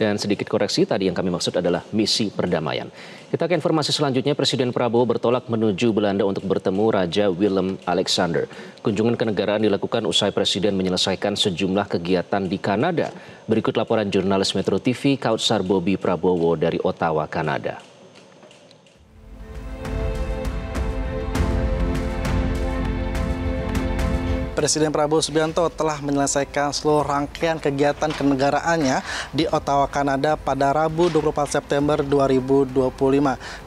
Dan sedikit koreksi, tadi yang kami maksud adalah misi perdamaian. Kita ke informasi selanjutnya, Presiden Prabowo bertolak menuju Belanda untuk bertemu Raja Willem-Alexander. Kunjungan kenegaraan dilakukan usai Presiden menyelesaikan sejumlah kegiatan di Kanada. Berikut laporan jurnalis Metro TV Kautsar Bobby Prabowo dari Ottawa, Kanada. Presiden Prabowo Subianto telah menyelesaikan seluruh rangkaian kegiatan kenegaraannya di Ottawa, Kanada pada Rabu 24 September 2025.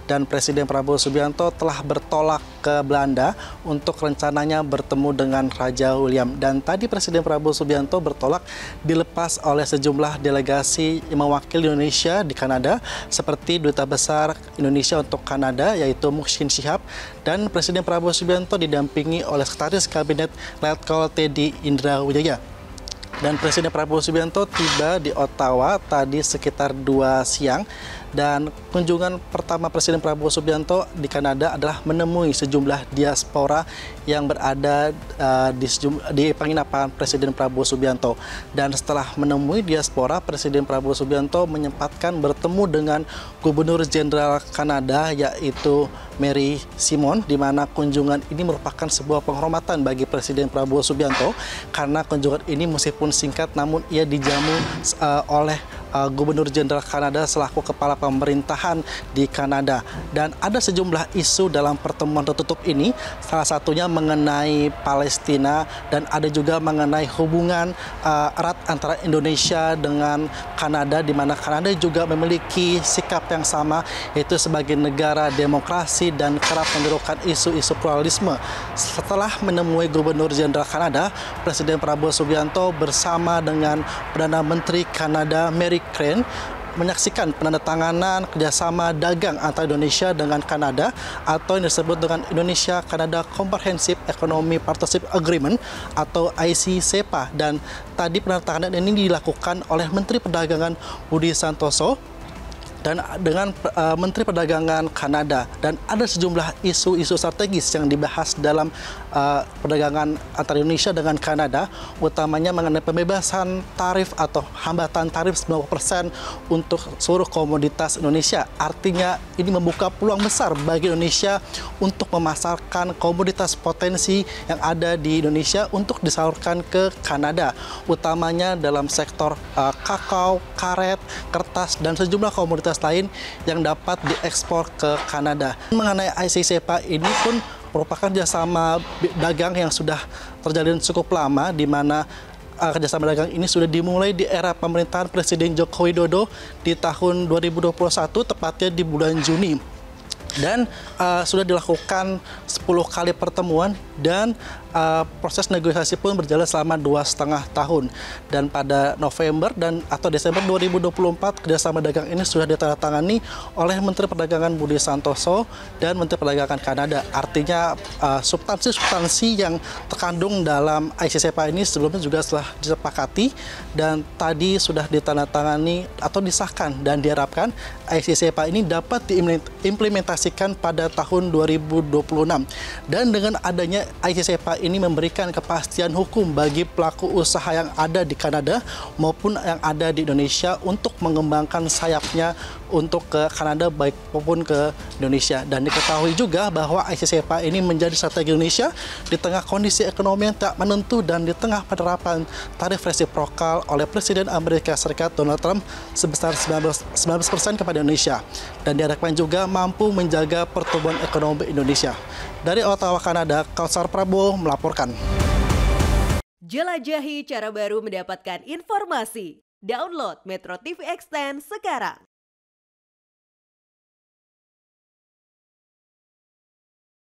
Dan Presiden Prabowo Subianto telah bertolak ke Belanda untuk rencananya bertemu dengan Raja William. Dan tadi Presiden Prabowo Subianto bertolak dilepas oleh sejumlah delegasi yang mewakili Indonesia di Kanada, seperti Duta Besar Indonesia untuk Kanada, yaitu Muhsin Syihab, dan Presiden Prabowo Subianto didampingi oleh Sekretaris Kabinet Letkol Teddy Indrawijaya. Dan Presiden Prabowo Subianto tiba di Ottawa tadi sekitar 2 siang. Dan kunjungan pertama Presiden Prabowo Subianto di Kanada adalah menemui sejumlah diaspora yang berada di penginapan Presiden Prabowo Subianto. Dan setelah menemui diaspora, Presiden Prabowo Subianto menyempatkan bertemu dengan Gubernur Jenderal Kanada, yaitu Mary Simon, di mana kunjungan ini merupakan sebuah penghormatan bagi Presiden Prabowo Subianto karena kunjungan ini meskipun singkat namun ia dijamu oleh Gubernur Jenderal Kanada selaku kepala pemerintahan di Kanada. Dan ada sejumlah isu dalam pertemuan tertutup ini, salah satunya mengenai Palestina dan ada juga mengenai hubungan erat antara Indonesia dengan Kanada, di mana Kanada juga memiliki sikap yang sama, yaitu sebagai negara demokrasi dan kerap menyerukan isu-isu pluralisme. Setelah menemui Gubernur Jenderal Kanada, Presiden Prabowo Subianto bersama dengan Perdana Menteri Kanada Mary Crane menyaksikan penandatanganan kerjasama dagang antara Indonesia dengan Kanada atau yang disebut dengan Indonesia-Kanada Comprehensive Economic Partnership Agreement atau ICCPA. Dan tadi penandatanganan ini dilakukan oleh Menteri Perdagangan Budi Santoso dan dengan Menteri Perdagangan Kanada. Dan ada sejumlah isu-isu strategis yang dibahas dalam perdagangan antara Indonesia dengan Kanada, utamanya mengenai pembebasan tarif atau hambatan tarif 90% untuk seluruh komoditas Indonesia. Artinya ini membuka peluang besar bagi Indonesia untuk memasarkan komoditas potensi yang ada di Indonesia untuk disalurkan ke Kanada, utamanya dalam sektor kakao, karet, kertas, dan sejumlah komoditas lain yang dapat diekspor ke Kanada. Mengenai ICCPA ini pun merupakan kerjasama dagang yang sudah terjalin cukup lama, di mana kerjasama dagang ini sudah dimulai di era pemerintahan Presiden Joko Widodo di tahun 2021, tepatnya di bulan Juni. Dan sudah dilakukan 10 kali pertemuan dan proses negosiasi pun berjalan selama 2,5 tahun. Dan pada November atau Desember 2024, kerjasama dagang ini sudah ditandatangani oleh Menteri Perdagangan Budi Santoso dan Menteri Perdagangan Kanada. Artinya substansi yang terkandung dalam ICCPA ini sebelumnya juga telah disepakati dan tadi sudah ditandatangani atau disahkan, dan diharapkan ICCPA ini dapat diimplementasikan pada tahun 2026. Dan dengan adanya ICCPA ini memberikan kepastian hukum bagi pelaku usaha yang ada di Kanada maupun yang ada di Indonesia untuk mengembangkan sayapnya untuk ke Kanada baik maupun ke Indonesia. Dan diketahui juga bahwa ICCPA ini menjadi strategi Indonesia di tengah kondisi ekonomi yang tak menentu dan di tengah penerapan tarif resiprokal oleh Presiden Amerika Serikat Donald Trump sebesar 19% kepada Indonesia. Dan diharapkan juga mampu menjaga pertumbuhan ekonomi Indonesia. Dari Ottawa, Kanada, Kautsar Prabowo melaporkan. Jelajahi cara baru mendapatkan informasi. Download Metro TV Extend sekarang.